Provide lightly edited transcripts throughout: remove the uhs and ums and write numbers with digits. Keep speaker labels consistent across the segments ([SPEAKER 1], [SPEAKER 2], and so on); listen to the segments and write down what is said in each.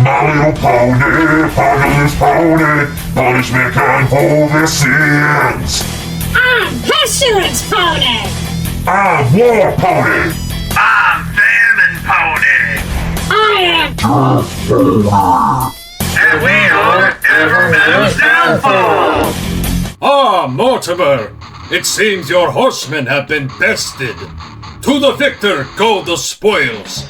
[SPEAKER 1] My little pony, fatherless pony, punishment can hold their sins.
[SPEAKER 2] I'm Pestilence Pony!
[SPEAKER 1] I'm War Pony.
[SPEAKER 3] I'm Famine Pony.
[SPEAKER 2] I am
[SPEAKER 3] And we are Evermeadow's Downfall.
[SPEAKER 4] Ah, Mortimer! It seems your horsemen have been bested. To the victor go the spoils.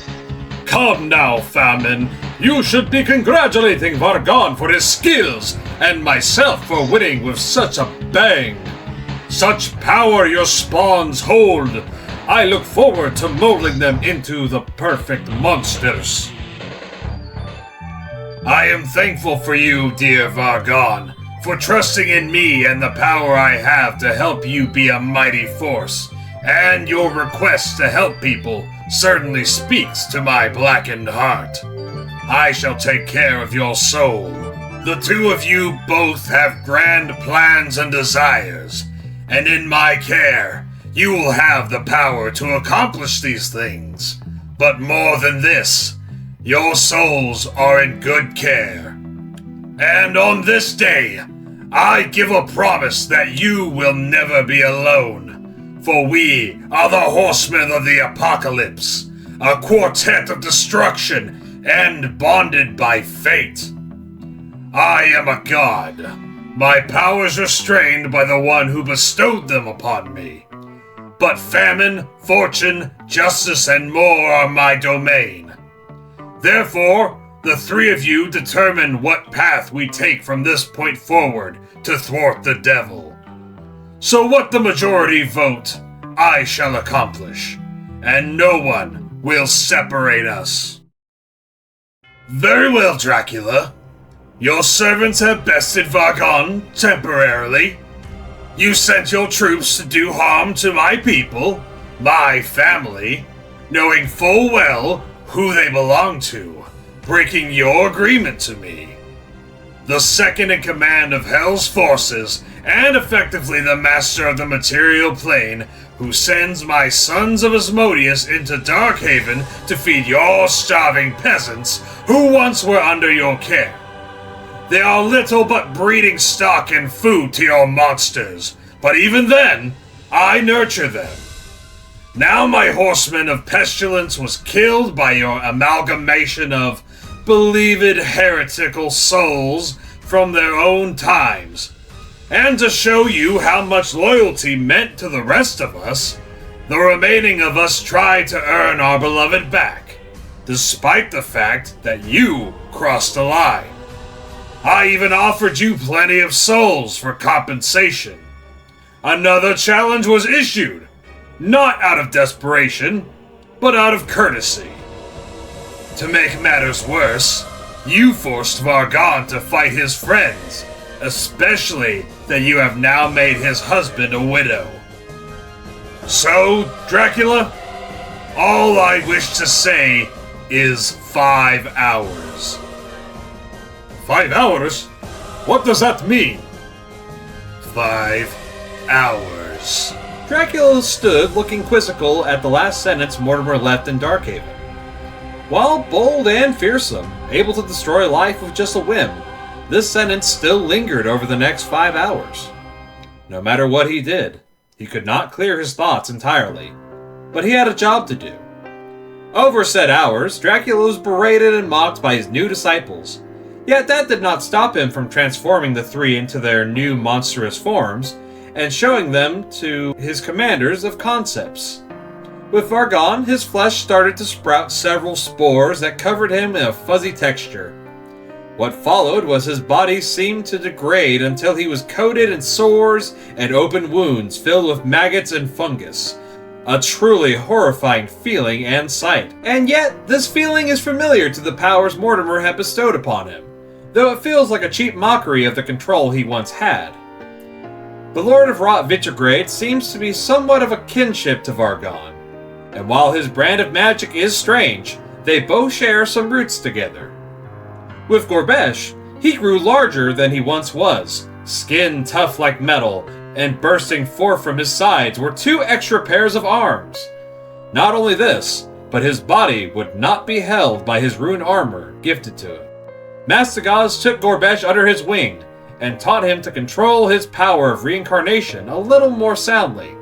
[SPEAKER 4] Come now, Famine. You should be congratulating Vargon for his skills, and myself for winning with such a bang. Such power your spawns hold. I look forward to molding them into the perfect monsters. I am thankful for you, dear Vargon, for trusting in me and the power I have to help you be a mighty force. And your request to help people certainly speaks to my blackened heart. I shall take care of your soul. The two of you both have grand plans and desires, and in my care, you will have the power to accomplish these things. But more than this, your souls are in good care. And on this day, I give a promise that you will never be alone. For we are the Horsemen of the Apocalypse, a quartet of destruction and bonded by fate. I am a god. My powers restrained by the one who bestowed them upon me. But famine, fortune, justice, and more are my domain. Therefore, the three of you determine what path we take from this point forward to thwart the devil. So what the majority vote, I shall accomplish, and no one will separate us. Very well, Dracula. Your servants have bested Vargon temporarily. You sent your troops to do harm to my people, my family, knowing full well who they belong to, breaking your agreement to me. The second in command of Hell's forces, and effectively the master of the material plane, who sends my sons of Asmodeus into Darkhaven to feed your starving peasants who once were under your care. They are little but breeding stock and food to your monsters, but even then, I nurture them. Now my horseman of pestilence was killed by your amalgamation of believed heretical souls from their own times. And to show you how much loyalty meant to the rest of us, the remaining of us tried to earn our beloved back, despite the fact that you crossed a line. I even offered you plenty of souls for compensation. Another challenge was issued, not out of desperation, but out of courtesy. To make matters worse, you forced Vargon to fight his friends, especially that you have now made his husband a widow. So, Dracula, all I wish to say is 5 hours. 5 hours? What does that mean? 5 hours.
[SPEAKER 5] Dracula stood looking quizzical at the last sentence Mortimer left in Darkhaven. While bold and fearsome, able to destroy life with just a whim, this sentence still lingered over the next 5 hours. No matter what he did, he could not clear his thoughts entirely, but he had a job to do. Over said hours, Dracula was berated and mocked by his new disciples, yet that did not stop him from transforming the three into their new monstrous forms and showing them to his commanders of concepts. With Vargon, his flesh started to sprout several spores that covered him in a fuzzy texture. What followed was his body seemed to degrade until he was coated in sores and open wounds filled with maggots and fungus. A truly horrifying feeling and sight. And yet, this feeling is familiar to the powers Mortimer had bestowed upon him, though it feels like a cheap mockery of the control he once had. The Lord of Rot Vitrigrade seems to be somewhat of a kinship to Vargon, and while his brand of magic is strange, they both share some roots together. With Gorbesh, he grew larger than he once was, skin tough like metal, and bursting forth from his sides were 2 extra pairs of arms. Not only this, but his body would not be held by his rune armor gifted to him. Mastagaz took Gorbesh under his wing and taught him to control his power of reincarnation a little more soundly,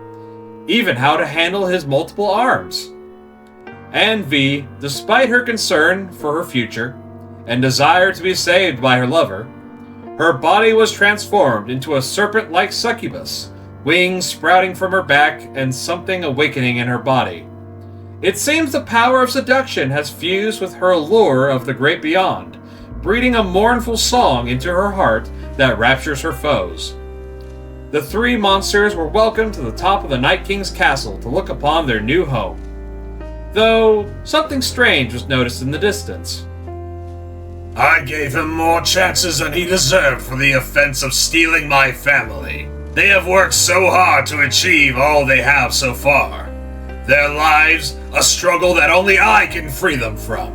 [SPEAKER 5] even how to handle his multiple arms. And V, despite her concern for her future and desire to be saved by her lover, her body was transformed into a serpent-like succubus, wings sprouting from her back and something awakening in her body. It seems the power of seduction has fused with her allure of the great beyond, breeding a mournful song into her heart that raptures her foes. The three monsters were welcomed to the top of the Night King's castle to look upon their new home. Though something strange was noticed in the distance.
[SPEAKER 4] I gave him more chances than he deserved for the offense of stealing my family. They have worked so hard to achieve all they have so far. Their lives, a struggle that only I can free them from.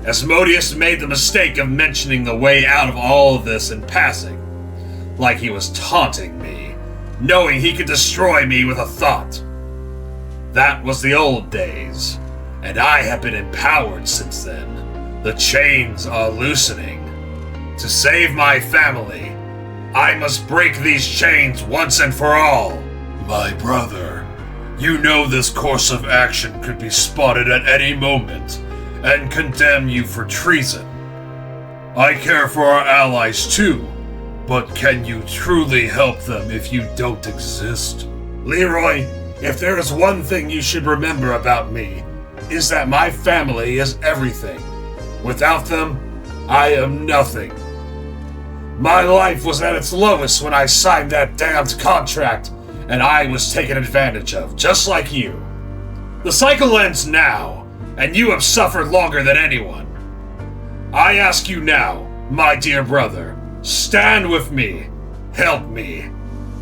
[SPEAKER 4] Asmodeus made the mistake of mentioning the way out of all of this in passing, like he was taunting me, knowing he could destroy me with a thought. That was the old days, and I have been empowered since then. The chains are loosening. To save my family, I must break these chains once and for all. My brother, you know this course of action could be spotted at any moment and condemn you for treason. I care for our allies too, but can you truly help them if you don't exist? Leroy, if there is one thing you should remember about me, is that my family is everything. Without them, I am nothing. My life was at its lowest when I signed that damned contract, and I was taken advantage of, just like you. The cycle ends now, and you have suffered longer than anyone. I ask you now, my dear brother, stand with me, help me,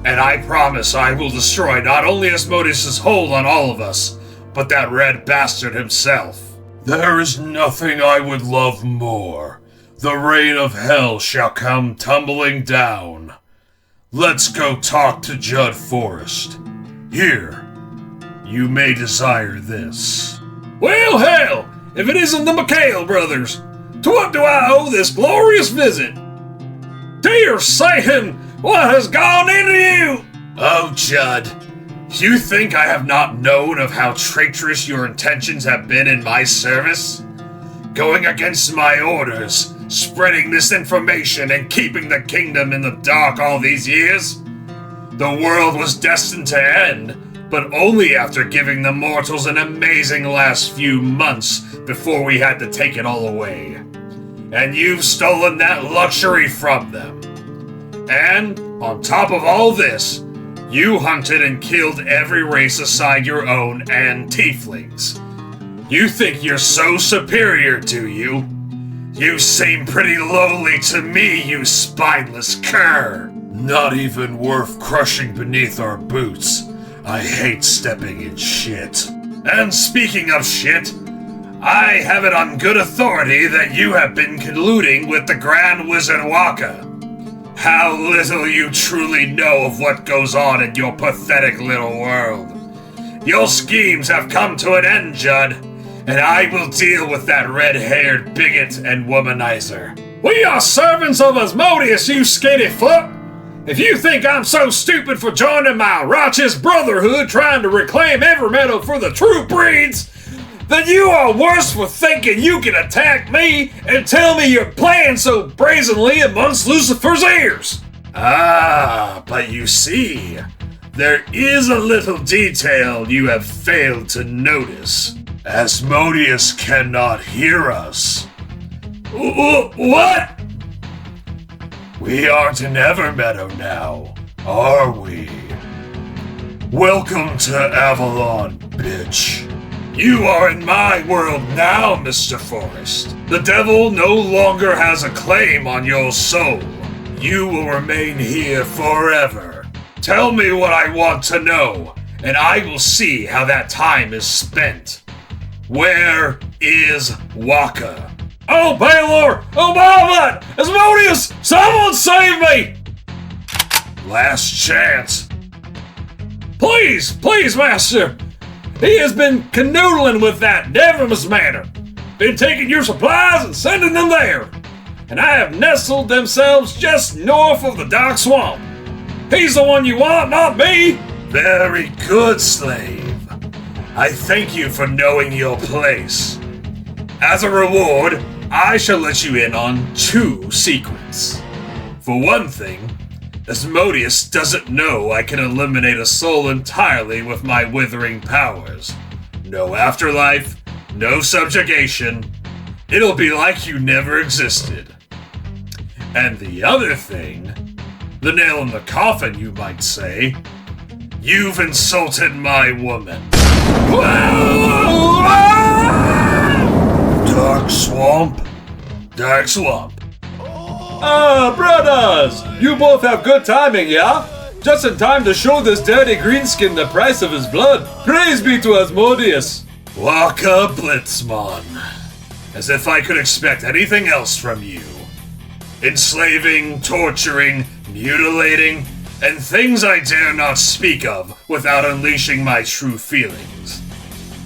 [SPEAKER 4] and I promise I will destroy not only Asmodeus' hold on all of us, but that red bastard himself. There is nothing I would love more. The rain of hell shall come tumbling down. Let's go talk to Judd Forrest. Here, you may desire this. Well, hell, if it isn't the McHale brothers, to what do I owe this glorious visit? Dear Satan, what has gone into you? Oh, Judd, you think I have not known of how traitorous your intentions have been in my service? Going against my orders, spreading misinformation, and keeping the kingdom in the dark all these years? The world was destined to end, but only after giving the mortals an amazing last few months before we had to take it all away. And you've stolen that luxury from them. And, on top of all this, you hunted and killed every race aside your own and tieflings. You think you're so superior, do you? You seem pretty lowly to me, you spineless cur. Not even worth crushing beneath our boots. I hate stepping in shit. And speaking of shit, I have it on good authority that you have been colluding with the Grand Wizard Waka. How little you truly know of what goes on in your pathetic little world. Your schemes have come to an end, Judd, and I will deal with that red-haired bigot and womanizer. We are servants of Asmodeus, you skinny foot! If you think I'm so stupid for joining my righteous brotherhood trying to reclaim every metal for the true breeds, then you are worse for thinking you can attack me and tell me you're playing so brazenly amongst Lucifer's ears. Ah, but you see, there is a little detail you have failed to notice. Asmodeus cannot hear us. What? We aren't in Evermeadow now, are we? Welcome to Avalon, bitch. You are in my world now, Mr. Forrest. The devil no longer has a claim on your soul. You will remain here forever. Tell me what I want to know, and I will see how that time is spent. Where is Waka? Oh, Baylor! Oh, Bahamut! Asmodeus! Someone save me! Last chance. Please, please, master! He has been canoodling with that Devon's manor. Been taking your supplies and sending them there.
[SPEAKER 5] and I have nestled themselves just north of the Dark Swamp. He's the one you want, not me!
[SPEAKER 4] Very good, slave. I thank you for knowing your place. As a reward, I shall let you in on 2 secrets. For one thing, Asmodeus doesn't know I can eliminate a soul entirely with my withering powers. No afterlife, no subjugation. It'll be like you never existed. And the other thing, the nail in the coffin, you might say, you've insulted my woman. Dark Swamp. Dark Swamp.
[SPEAKER 5] Ah, brothers! You both have good timing, yeah? Just in time to show this dirty greenskin the price of his blood. Praise be to Asmodeus!
[SPEAKER 4] Waka Blitzmon. As if I could expect anything else from you. Enslaving, torturing, mutilating, and things I dare not speak of without unleashing my true feelings.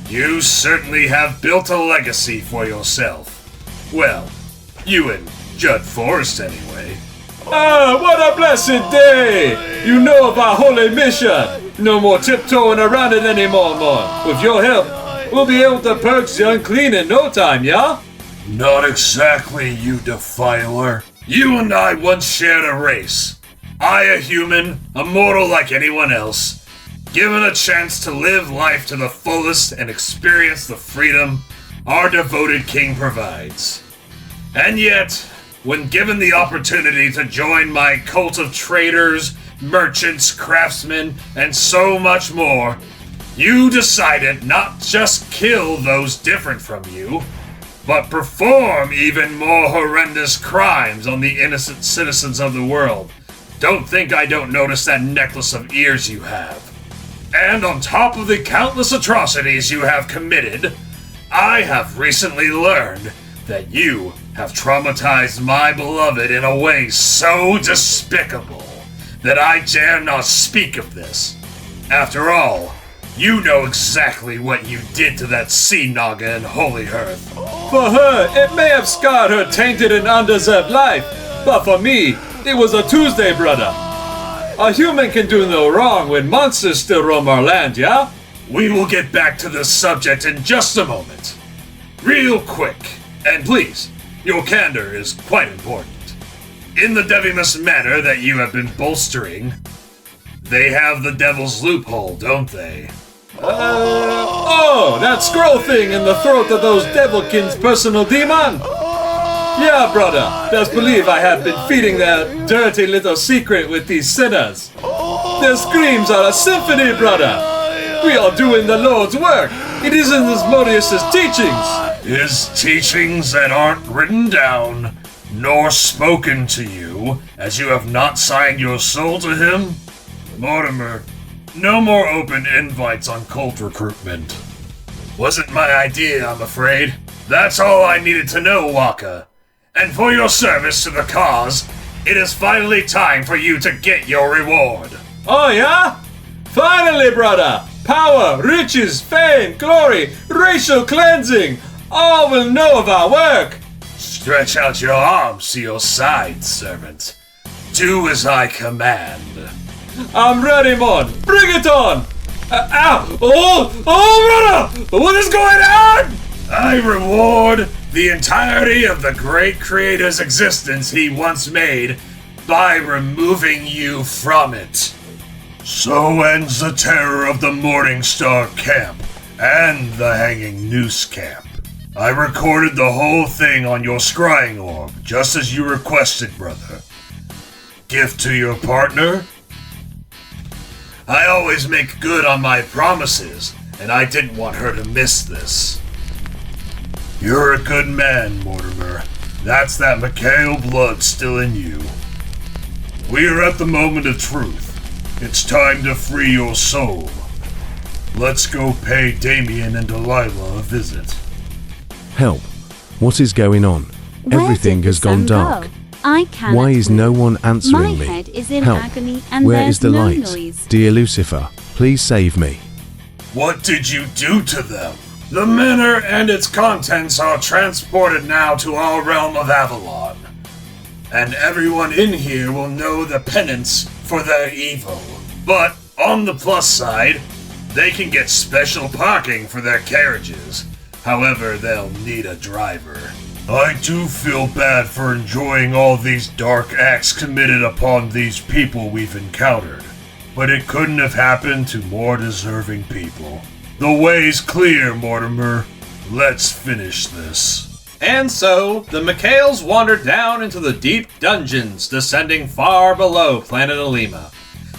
[SPEAKER 4] You certainly have built a legacy for yourself. Well, you and Judd Forrest anyway.
[SPEAKER 5] Ah, what a blessed day! You know of our holy mission! No more tiptoeing around it anymore, mon. With your help, we'll be able to purge the unclean in no time, yeah?
[SPEAKER 4] Not exactly, you defiler. You and I once shared a race. I a human, a mortal like anyone else, given a chance to live life to the fullest and experience the freedom our devoted king provides. And yet, when given the opportunity to join my cult of traders, merchants, craftsmen, and so much more, you decided not just kill those different from you, but perform even more horrendous crimes on the innocent citizens of the world. Don't think I don't notice that necklace of ears you have. And on top of the countless atrocities you have committed, I have recently learned that you have traumatized my beloved in a way so despicable that I dare not speak of this. After all, you know exactly what you did to that sea naga in Holy Earth.
[SPEAKER 5] For her, it may have scarred her tainted and undeserved life, but for me, it was a Tuesday, brother. A human can do no wrong when monsters still roam our land, yeah?
[SPEAKER 4] We will get back to this subject in just a moment. Real quick, and please, your candor is quite important. In the Devimus manor that you have been bolstering, they have the Devil's Loophole, don't they?
[SPEAKER 5] Oh, that scroll thing in the throat of those Devilkin's personal demon? Yeah, brother, best believe I have been feeding their dirty little secret with these sinners. Their screams are a symphony, brother. We are doing the Lord's work. It isn't Asmodeus' teachings.
[SPEAKER 4] His teachings that aren't written down, nor spoken to you, as you have not signed your soul to him? Mortimer, no more open invites on cult recruitment. Wasn't my idea, I'm afraid. That's all I needed to know, Waka. And for your service to the cause, it is finally time for you to get your reward.
[SPEAKER 5] Oh, yeah? Finally, brother! Power, riches, fame, glory, racial cleansing! All will know of our work!
[SPEAKER 4] Stretch out your arms to your side, servant. Do as I command.
[SPEAKER 5] I'm ready, mon. Bring it on! Ow! Oh, brother! What is going on?
[SPEAKER 4] I reward the entirety of the great creator's existence he once made by removing you from it. So ends the terror of the Morning Star Camp and the Hanging Noose Camp. I recorded the whole thing on your scrying orb, just as you requested, brother. Gift to your partner? I always make good on my promises, and I didn't want her to miss this. You're a good man, Mortimer. That's that Mikhail blood still in you. We are at the moment of truth. It's time to free your soul. Let's go pay Damien and Delilah a visit.
[SPEAKER 6] Help. What is going on?
[SPEAKER 7] Where
[SPEAKER 6] Everything
[SPEAKER 7] did
[SPEAKER 6] has
[SPEAKER 7] the
[SPEAKER 6] gone
[SPEAKER 7] sun
[SPEAKER 6] dark.
[SPEAKER 7] go? I cannot
[SPEAKER 6] Why is no one answering
[SPEAKER 7] My
[SPEAKER 6] me?
[SPEAKER 7] head is in
[SPEAKER 6] Help.
[SPEAKER 7] agony and
[SPEAKER 6] Where
[SPEAKER 7] there's
[SPEAKER 6] is the
[SPEAKER 7] no
[SPEAKER 6] light?
[SPEAKER 7] noise.
[SPEAKER 6] Dear Lucifer, please save me.
[SPEAKER 4] What did you do to them? The manor and its contents are transported now to our realm of Avalon. and everyone in here will know the penance for their evil. But on the plus side, they can get special parking for their carriages. However, they'll need a driver. I do feel bad for enjoying all these dark acts committed upon these people we've encountered, but it couldn't have happened to more deserving people. The way's clear, Mortimer. Let's finish this.
[SPEAKER 5] And so, the McHales wandered down into the deep dungeons, descending far below planet Alima,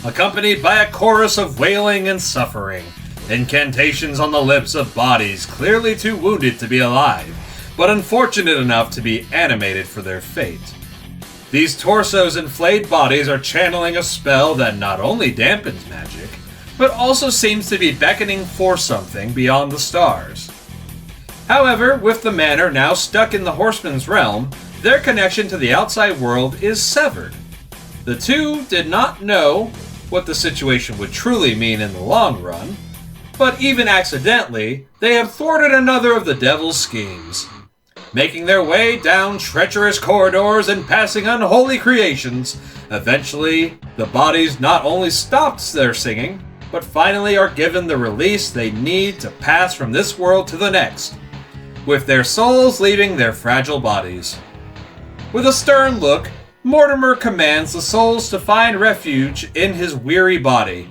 [SPEAKER 5] accompanied by a chorus of wailing and suffering, incantations on the lips of bodies clearly too wounded to be alive, but unfortunate enough to be animated for their fate. These torsos and flayed bodies are channeling a spell that not only dampens magic, but also seems to be beckoning for something beyond the stars. However, with the manor now stuck in the Horseman's realm, their connection to the outside world is severed. The two did not know what the situation would truly mean in the long run, but even accidentally, they have thwarted another of the devil's schemes. Making their way down treacherous corridors and passing unholy creations, eventually, the bodies not only stopped their singing, but finally are given the release they need to pass from this world to the next, with their souls leaving their fragile bodies. With a stern look, Mortimer commands the souls to find refuge in his weary body,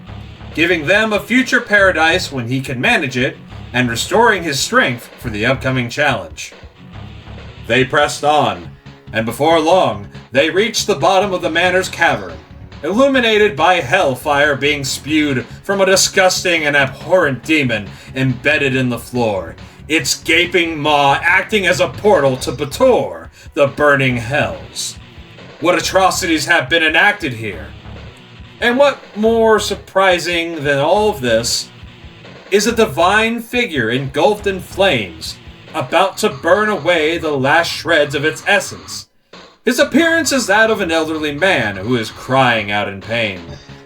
[SPEAKER 5] giving them a future paradise when he can manage it, and restoring his strength for the upcoming challenge. They pressed on, and before long, they reached the bottom of the manor's cavern, illuminated by hellfire being spewed from a disgusting and abhorrent demon embedded in the floor, its gaping maw acting as a portal to Bator, the burning hells. What atrocities have been enacted here? And what more surprising than all of this is a divine figure engulfed in flames, about to burn away the last shreds of its essence. His appearance is that of an elderly man who is crying out in pain,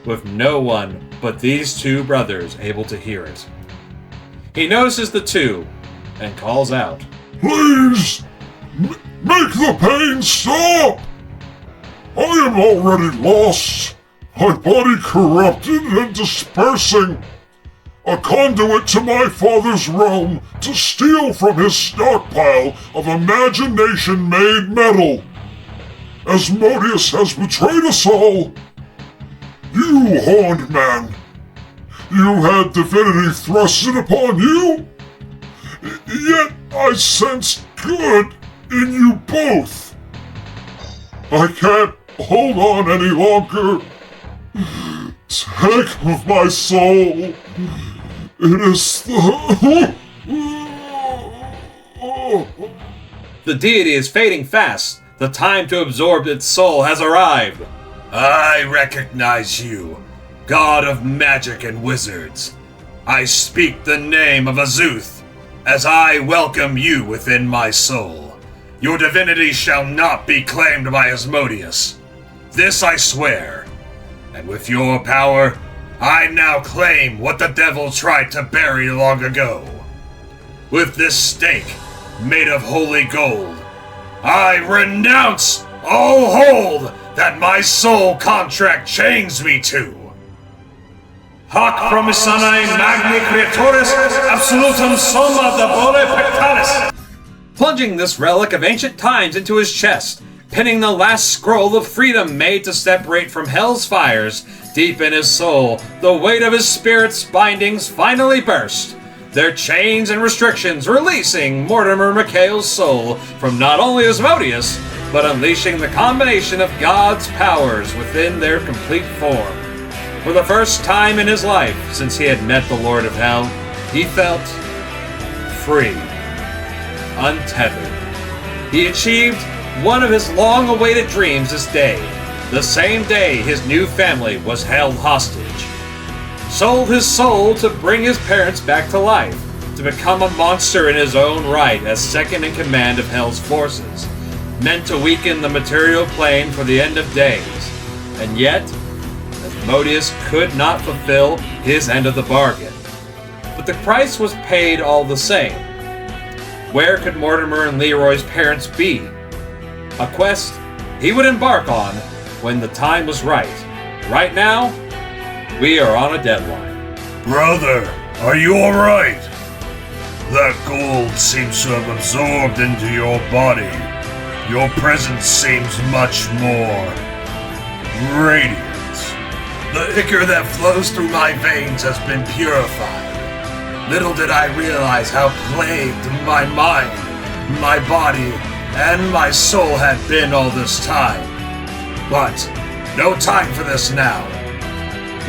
[SPEAKER 5] with no one but these two brothers able to hear it. He notices the two, and calls out,
[SPEAKER 1] Please! Make the pain stop! I am already lost, my body corrupted and dispersing. A conduit to my father's realm to steal from his stockpile of imagination-made metal. Asmodeus has betrayed us all. You horned man. You had divinity thrusted upon you. Yet I sensed good in you both. I can't hold on any longer. Take of my soul. It is
[SPEAKER 5] The deity is fading fast. The time to absorb its soul has arrived.
[SPEAKER 4] I recognize you, god of magic and wizards. I speak the name of Azuth, as I welcome you within my soul. Your divinity shall not be claimed by Asmodeus. This I swear. And with your power, I now claim what the devil tried to bury long ago. With this stake, made of holy gold, I renounce all hold that my soul contract chains me to. Hoc promissanae magni creatoris absolutum soma debole pectalis.
[SPEAKER 5] Plunging this relic of ancient times into his chest, pinning the last scroll of freedom made to separate from hell's fires, deep in his soul, the weight of his spirit's bindings finally burst, their chains and restrictions releasing Mortimer McHale's soul from not only Asmodeus, but unleashing the combination of God's powers within their complete form. For the first time in his life since he had met the Lord of Hell, he felt free, untethered. He achieved one of his long-awaited dreams this day, the same day his new family was held hostage. Sold his soul to bring his parents back to life, to become a monster in his own right as second in command of Hell's forces, meant to weaken the material plane for the end of days. And yet, Asmodeus could not fulfill his end of the bargain. But the price was paid all the same. Where could Mortimer and Leroy's parents be? A quest he would embark on when the time was right. Right now, we are on a deadline.
[SPEAKER 4] Brother, are you alright? That gold seems to have absorbed into your body. Your presence seems much more radiant. The ichor that flows through my veins has been purified. Little did I realize how plagued my mind, my body, and my soul had been all this time. But no time for this now.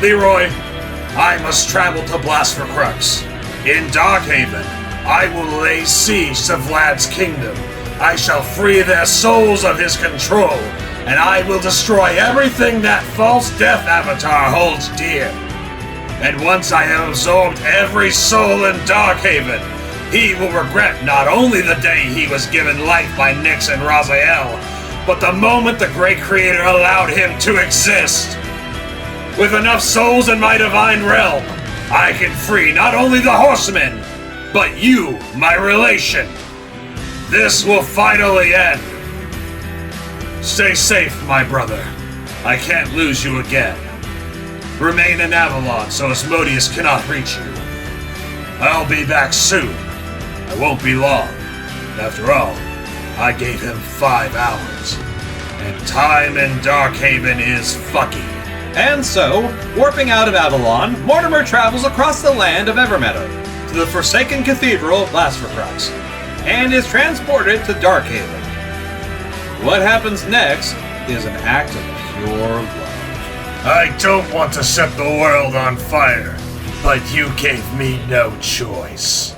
[SPEAKER 4] Leroy, I must travel to Blasphemous. In Darkhaven, I will lay siege to Vlad's kingdom. I shall free their souls of his control, and I will destroy everything that false death avatar holds dear. And once I have absorbed every soul in Darkhaven, he will regret not only the day he was given life by Nyx and Raziel, but the moment the Great Creator allowed him to exist. With enough souls in my divine realm, I can free not only the horsemen, but you, my relation. This will finally end. Stay safe, my brother. I can't lose you again. Remain in Avalon so Asmodeus cannot reach you. I'll be back soon. I won't be long. After all, I gave him 5 hours. And time in Darkhaven is fucky.
[SPEAKER 5] And so, warping out of Avalon, Mortimer travels across the land of Evermeadow to the Forsaken Cathedral of Blasphemous, and is transported to Darkhaven. What happens next is an act of pure love.
[SPEAKER 4] I don't want to set the world on fire, but you gave me no choice.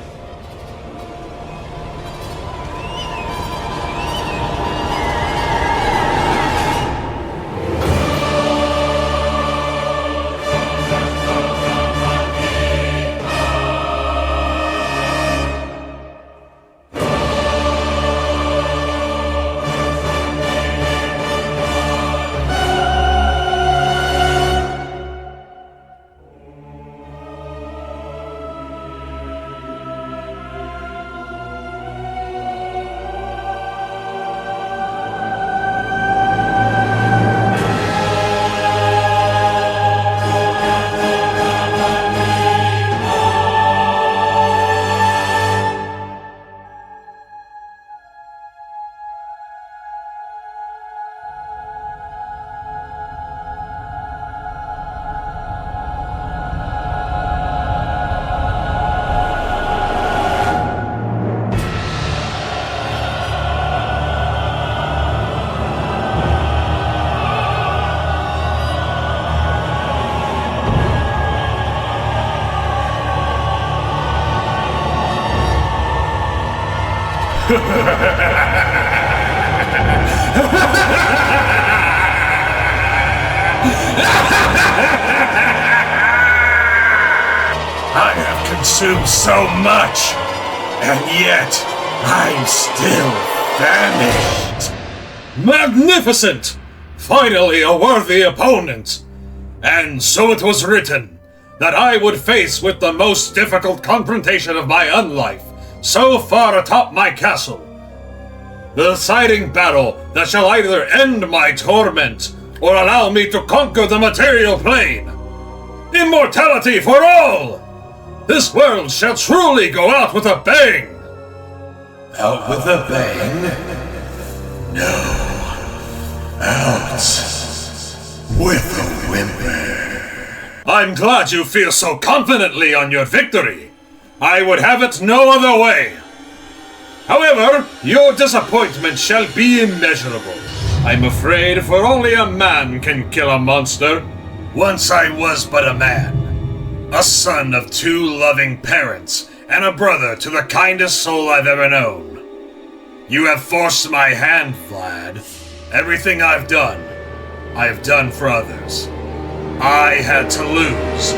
[SPEAKER 4] I have consumed so much, and yet I'm still famished.
[SPEAKER 5] Magnificent! Finally a worthy opponent! And so it was written that I would face with the most difficult confrontation of my unlife so far atop my castle. The deciding battle that shall either end my torment or allow me to conquer the material plane. Immortality for all! This world shall truly go out with a bang!
[SPEAKER 4] Out with a bang? No. Out with a whimper.
[SPEAKER 5] I'm glad you feel so confidently on your victory. I would have it no other way. However, your disappointment shall be immeasurable. I'm afraid for only a man can kill a monster.
[SPEAKER 4] Once I was but a man, a son of 2 loving parents, and a brother to the kindest soul I've ever known. You have forced my hand, Vlad. Everything I've done, I have done for others. I had to lose,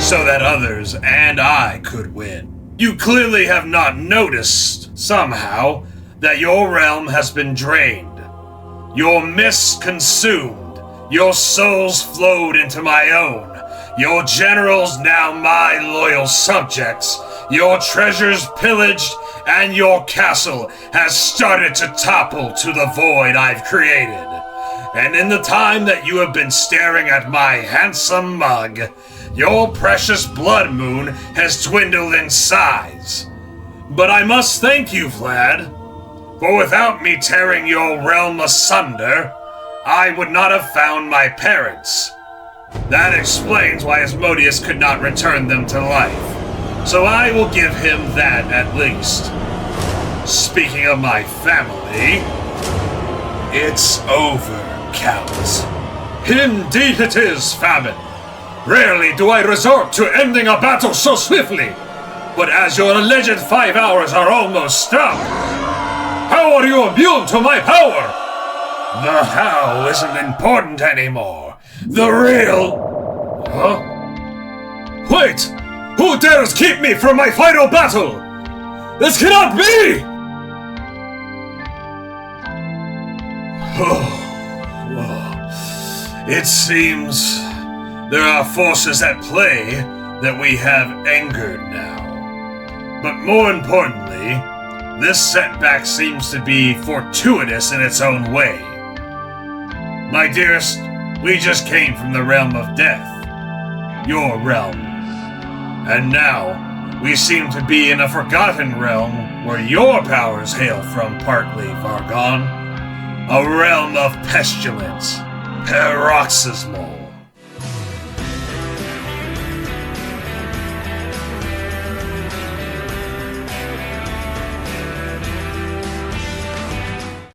[SPEAKER 4] so that others and I could win. You clearly have not noticed, somehow, that your realm has been drained. Your mists consumed. Your souls flowed into my own. Your generals now my loyal subjects. Your treasures pillaged, and your castle has started to topple to the void I've created. And in the time that you have been staring at my handsome mug, your precious blood moon has dwindled in size. But I must thank you, Vlad, for without me tearing your realm asunder, I would not have found my parents. That explains why Asmodeus could not return them to life. So I will give him that at least. Speaking of my family, it's over, Count. Indeed it is, Famine. Rarely do I resort to ending a battle so swiftly, but as your alleged 5 hours are almost up, how are you immune to my power? The how isn't important anymore. The real... Huh? Wait! Who dares keep me from my final battle? This cannot be! It seems there are forces at play that we have angered now. But more importantly, this setback seems to be fortuitous in its own way. My dearest, we just came from the realm of death, your realm. And now, we seem to be in a forgotten realm where your powers hail from partly, Vargon. A realm of pestilence, paroxysmal,